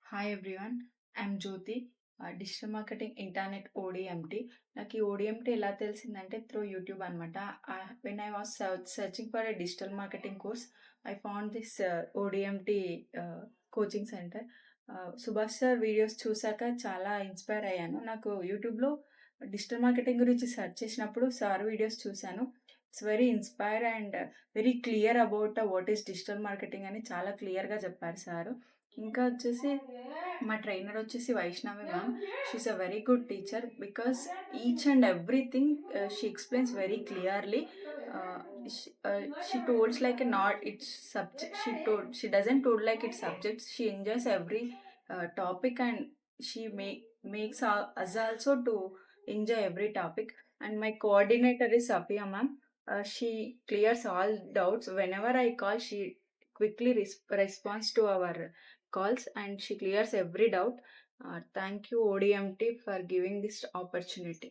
Hi everyone. I'm Jyothi. Digital marketing internet ODMT. నాకు ఈ ODMT ఎలా తెలిసిందంటే త్రూ యూట్యూబ్ అనమాట. When I was searching for a digital marketing course, I found this ODMT coaching centre. Subhash sir videos చూసాక చాలా inspire అయ్యాను. నాకు యూట్యూబ్‌లో డిజిటల్ మార్కెటింగ్ గురించి సెర్చ్ చేసినప్పుడు సార్ వీడియోస్ చూసాను. It's very inspire and very clear about what is digital marketing అని చాలా క్లియర్‌గా చెప్పారు సారు. ఇంకా వచ్చేసి మా ట్రైనర్ వచ్చేసి Vaishnavi ma'am. She is a very good teacher because each and everything she explains very clearly. Ah, she tolds like a not it's subject. She doesn't told like it's subjects. She enjoys every topic and she makes us also to enjoy every topic. And my coordinator is Safiya ma'am. She clears all doubts. Whenever I call, she quickly responds to our calls and she clears every doubt. Thank you ODMT for giving this opportunity.